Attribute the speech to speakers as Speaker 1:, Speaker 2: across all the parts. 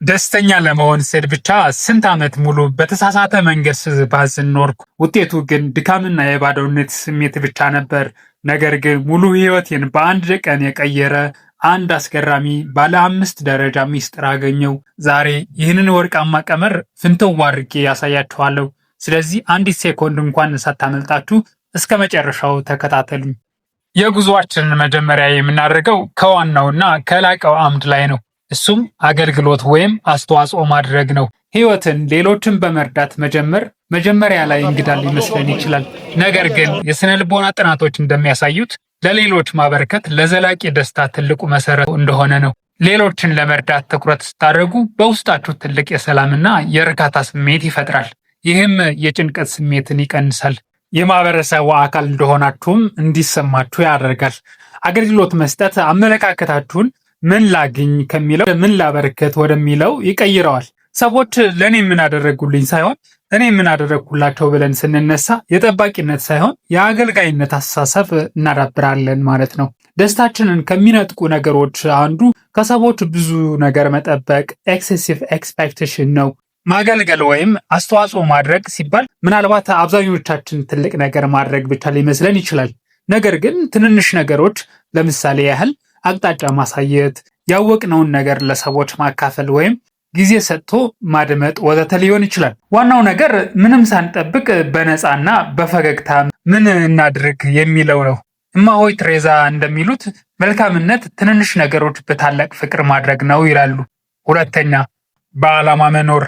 Speaker 1: ደስተኛ ለመሆን ስል ብቻ ስንት ዓመት ሙሉ በተሳሳተ መንገድ ስባዝን ኖርኩ። ውጤቱ ግን ድካምና የባዶነት ስሜት ብቻ ነበር። ነገር ግን ሙሉ ሕይወቴን በአንድ ቀን የቀየረ አንድ አስገራሚ ባለ 5 ደረጃ ሚስጥር አገኘው። ዛሬ ይህንን ወርቃማ ቀመር ፍንትው አድርጌ ያሳያችኋለሁ። ስለዚህ አንዲት ሴኮንድ እንኳን ሳታመልጣችሁ እስከ መጨረሻው ተከታተሉኝ። የጉዞአችንን መጀመሪያ የምናደርገው ከዋናውና ከላቀው አምድ ላይ ነው። እሱም አገልግሎት ወይም አስተዋጽኦ ማድረግ ነው። ህይወትን ሌሎችን በመርዳት መጀመሪያ ላይ እንግዳ ሊመስለን ይችላል። ነገር ግን የስነ ልቦና ጥናቶች እንደሚያሳዩት ለሌሎች ማበርከት ለዘላቂ ደስታ ትልቁ መሰረት እንደሆነ ነው። ሌሎችን ለመርዳት ትኩረት ስታደርጉ በውስጣችሁ ትልቅ የሰላምና የእርካታ ስሜት ይፈጥራል። ይህም የጭንቀት ስሜትን ይቀንሳል። የማህበረሰቡ አካል እንደሆናችሁም እንዲሰማችሁ ያደርጋል። አገልግሎት መስጠት አመለካከታችሁን ምን ላግኝ ከሚለው ምን ላበረከት ወደሚለው ይቀይረዋል። ሰዎች ለእኔ ምን አደረጉልኝ ሳይሆን እኔ ምን አደረግኩላቸው ብለን ስንነሳ የጠባቂነት ሳይሆን የአገልጋይነት አስተሳሰብ እናዳብራለን ማለት ነው። ደስታችንን ከሚነጥቁ ነገሮች አንዱ ከሰዎች ብዙ ነገር መጠበቅ ኤክሴሲቭ ኤክስፔክቴሽን ነው። ማገልገል ወይም አስተዋጽኦ ማድረግ ሲባል ምናልባት አብዛኞቻችን ትልቅ ነገር ማድረግ ብቻ ሊመስለን ይችላል። ነገር ግን ትንንሽ ነገሮች ለምሳሌ ያህል አቅጣጫ ማሳየት፣ ያወቅነውን ነገር ለሰዎች ማካፈል ወይም ጊዜ ሰጥቶ ማድመጥ ወዘተ ሊሆን ይችላል። ዋናው ነገር ምንም ሳንጠብቅ በነፃና በፈገግታ ምን እናድርግ የሚለው ነው። እማሆይ ትሬዛ እንደሚሉት መልካምነት ትንንሽ ነገሮች በታላቅ ፍቅር ማድረግ ነው ይላሉ። ሁለተኛ፣ በዓላማ መኖር።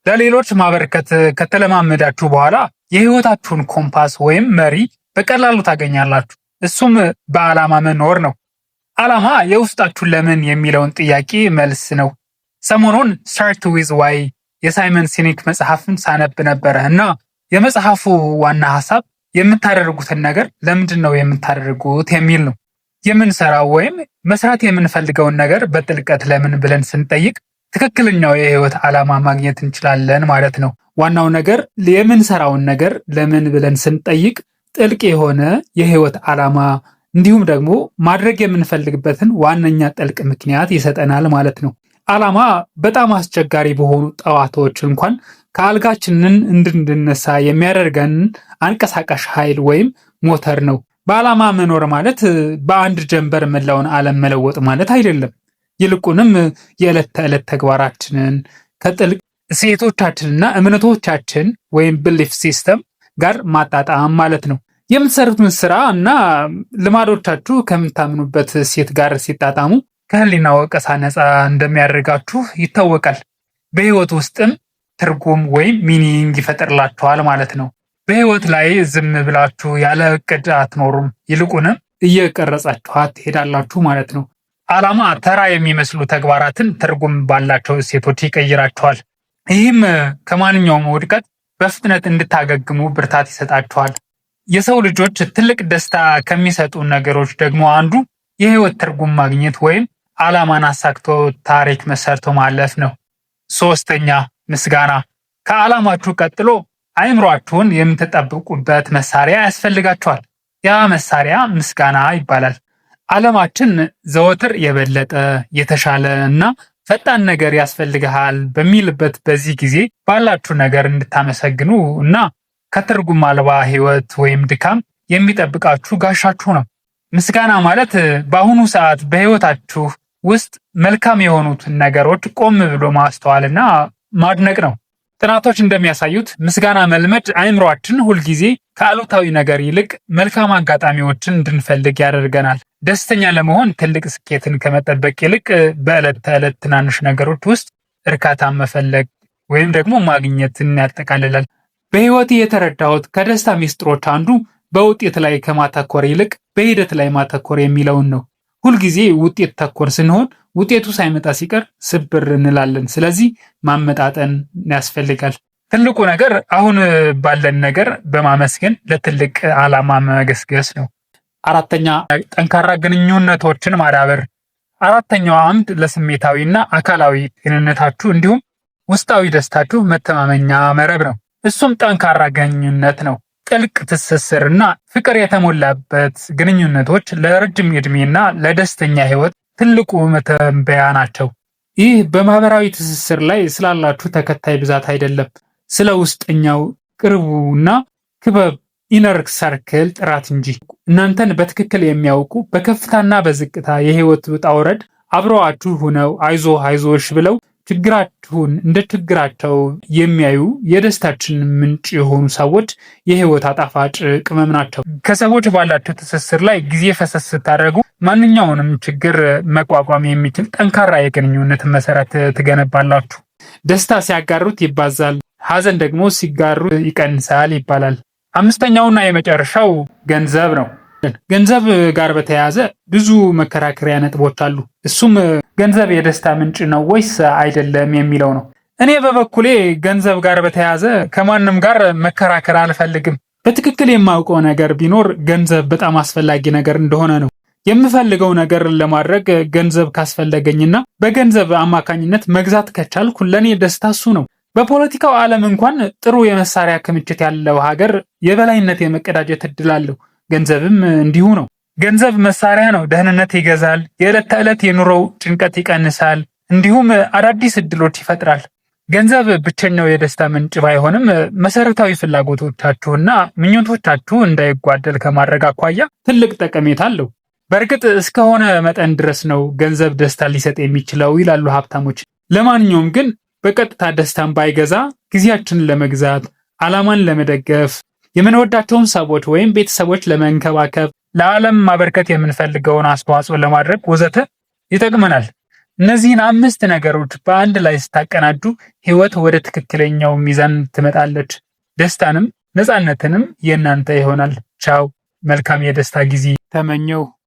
Speaker 1: ለሌሎች ማበርከት ከተለማመዳችሁ በኋላ የህይወታችሁን ኮምፓስ ወይም መሪ በቀላሉ ታገኛላችሁ። እሱም በዓላማ መኖር ነው። ዓላማ የውስጣችሁን ለምን የሚለውን ጥያቄ መልስ ነው። ሰሞኑን ስታርት ዊዝ ዋይ የሳይመን ሲኒክ መጽሐፍን ሳነብ ነበረ እና የመጽሐፉ ዋና ሐሳብ የምታደርጉትን ነገር ለምንድን ነው የምታደርጉት የሚል ነው። የምንሰራው ወይም መስራት የምንፈልገውን ነገር በጥልቀት ለምን ብለን ስንጠይቅ ትክክለኛው የህይወት ዓላማ ማግኘት እንችላለን ማለት ነው። ዋናው ነገር የምንሰራውን ነገር ለምን ብለን ስንጠይቅ ጥልቅ የሆነ የህይወት ዓላማ እንዲሁም ደግሞ ማድረግ የምንፈልግበትን ዋነኛ ጥልቅ ምክንያት ይሰጠናል ማለት ነው። ዓላማ በጣም አስቸጋሪ በሆኑ ጠዋቶች እንኳን ከአልጋችንን እንድንነሳ የሚያደርገን አንቀሳቃሽ ኃይል ወይም ሞተር ነው። በዓላማ መኖር ማለት በአንድ ጀንበር መላውን ዓለም መለወጥ ማለት አይደለም። ይልቁንም የዕለት ተዕለት ተግባራችንን ከጥልቅ እሴቶቻችንና እምነቶቻችን ወይም ብሊፍ ሲስተም ጋር ማጣጣም ማለት ነው። የምትሰሩትን ስራ እና ልማዶቻችሁ ከምታምኑበት እሴት ጋር ሲጣጣሙ ከህሊና ወቀሳ ነፃ እንደሚያደርጋችሁ ይታወቃል። በህይወት ውስጥም ትርጉም ወይም ሚኒንግ ይፈጥርላችኋል ማለት ነው። በህይወት ላይ ዝም ብላችሁ ያለ እቅድ አትኖሩም። ይልቁንም እየቀረጻችኋት ትሄዳላችሁ ማለት ነው። ዓላማ ተራ የሚመስሉ ተግባራትን ትርጉም ባላቸው እሴቶች ይቀይራችኋል። ይህም ከማንኛውም ውድቀት በፍጥነት እንድታገግሙ ብርታት ይሰጣችኋል። የሰው ልጆች ትልቅ ደስታ ከሚሰጡ ነገሮች ደግሞ አንዱ የህይወት ትርጉም ማግኘት ወይም ዓላማን አሳክቶ ታሪክ መሰርቶ ማለፍ ነው። ሶስተኛ፣ ምስጋና። ከዓላማችሁ ቀጥሎ አእምሯችሁን የምትጠብቁበት መሳሪያ ያስፈልጋችኋል። ያ መሳሪያ ምስጋና ይባላል። ዓለማችን ዘወትር የበለጠ የተሻለ እና ፈጣን ነገር ያስፈልግሃል በሚልበት በዚህ ጊዜ ባላችሁ ነገር እንድታመሰግኑ እና ከትርጉም አልባ ህይወት ወይም ድካም የሚጠብቃችሁ ጋሻችሁ ነው። ምስጋና ማለት በአሁኑ ሰዓት በህይወታችሁ ውስጥ መልካም የሆኑትን ነገሮች ቆም ብሎ ማስተዋልና ማድነቅ ነው። ጥናቶች እንደሚያሳዩት ምስጋና መልመድ አእምሯችን ሁልጊዜ ከአሉታዊ ነገር ይልቅ መልካም አጋጣሚዎችን እንድንፈልግ ያደርገናል። ደስተኛ ለመሆን ትልቅ ስኬትን ከመጠበቅ ይልቅ በዕለት ተዕለት ትናንሽ ነገሮች ውስጥ እርካታን መፈለግ ወይም ደግሞ ማግኘትን ያጠቃልላል። በህይወት የተረዳሁት ከደስታ ሚስጥሮች አንዱ በውጤት ላይ ከማተኮር ይልቅ በሂደት ላይ ማተኮር የሚለውን ነው። ሁልጊዜ ውጤት ተኮር ስንሆን ውጤቱ ሳይመጣ ሲቀር ስብር እንላለን። ስለዚህ ማመጣጠን ያስፈልጋል። ትልቁ ነገር አሁን ባለን ነገር በማመስገን ለትልቅ ዓላማ መገስገስ ነው። አራተኛ፣ ጠንካራ ግንኙነቶችን ማዳበር። አራተኛው አምድ ለስሜታዊና አካላዊ ጤንነታችሁ እንዲሁም ውስጣዊ ደስታችሁ መተማመኛ መረብ ነው። እሱም ጠንካራ ግንኙነት ነው። ጥልቅ ትስስርና ፍቅር የተሞላበት ግንኙነቶች ለረጅም ዕድሜና ለደስተኛ ህይወት ትልቁ መተንበያ ናቸው። ይህ በማህበራዊ ትስስር ላይ ስላላችሁ ተከታይ ብዛት አይደለም፣ ስለ ውስጠኛው ቅርቡና ክበብ ኢነር ሰርክል ጥራት እንጂ። እናንተን በትክክል የሚያውቁ በከፍታና በዝቅታ የህይወት ውጣ ውረድ አብረዋችሁ ሆነው አይዞሽ ብለው ችግራችሁን እንደ ችግራቸው የሚያዩ የደስታችን ምንጭ የሆኑ ሰዎች የህይወት አጣፋጭ ቅመም ናቸው። ከሰዎች ባላችሁ ትስስር ላይ ጊዜ ፈሰስ ስታደርጉ ማንኛውንም ችግር መቋቋም የሚችል ጠንካራ የግንኙነት መሰረት ትገነባላችሁ። ደስታ ሲያጋሩት ይባዛል፣ ሀዘን ደግሞ ሲጋሩት ይቀንሳል ይባላል። አምስተኛውና የመጨረሻው ገንዘብ ነው። ገንዘብ ጋር በተያያዘ ብዙ መከራከሪያ ነጥቦች አሉ። እሱም ገንዘብ የደስታ ምንጭ ነው ወይስ አይደለም የሚለው ነው። እኔ በበኩሌ ገንዘብ ጋር በተያያዘ ከማንም ጋር መከራከር አልፈልግም። በትክክል የማውቀው ነገር ቢኖር ገንዘብ በጣም አስፈላጊ ነገር እንደሆነ ነው። የምፈልገው ነገር ለማድረግ ገንዘብ ካስፈለገኝና በገንዘብ አማካኝነት መግዛት ከቻልኩ ለኔ ደስታ እሱ ነው። በፖለቲካው ዓለም እንኳን ጥሩ የመሳሪያ ክምችት ያለው ሀገር የበላይነት የመቀዳጀት እድል አለው። ገንዘብም እንዲሁ ነው። ገንዘብ መሳሪያ ነው። ደህንነት ይገዛል፣ የዕለት ተዕለት የኑሮው ጭንቀት ይቀንሳል፣ እንዲሁም አዳዲስ እድሎች ይፈጥራል። ገንዘብ ብቸኛው የደስታ ምንጭ ባይሆንም መሰረታዊ ፍላጎቶቻችሁና ምኞቶቻችሁ እንዳይጓደል ከማድረግ አኳያ ትልቅ ጠቀሜታ አለው። በእርግጥ እስከሆነ መጠን ድረስ ነው ገንዘብ ደስታ ሊሰጥ የሚችለው ይላሉ ሀብታሞች። ለማንኛውም ግን በቀጥታ ደስታን ባይገዛ ጊዜያችንን ለመግዛት፣ ዓላማን ለመደገፍ፣ የምንወዳቸውን ሰዎች ወይም ቤተሰቦች ለመንከባከብ፣ ለዓለም ማበርከት የምንፈልገውን አስተዋጽኦ ለማድረግ ወዘተ ይጠቅመናል። እነዚህን 5 ነገሮች በአንድ ላይ ስታቀናጁ ህይወት ወደ ትክክለኛው ሚዛን ትመጣለች። ደስታንም ነፃነትንም የእናንተ ይሆናል። ቻው። መልካም የደስታ ጊዜ ተመኘው።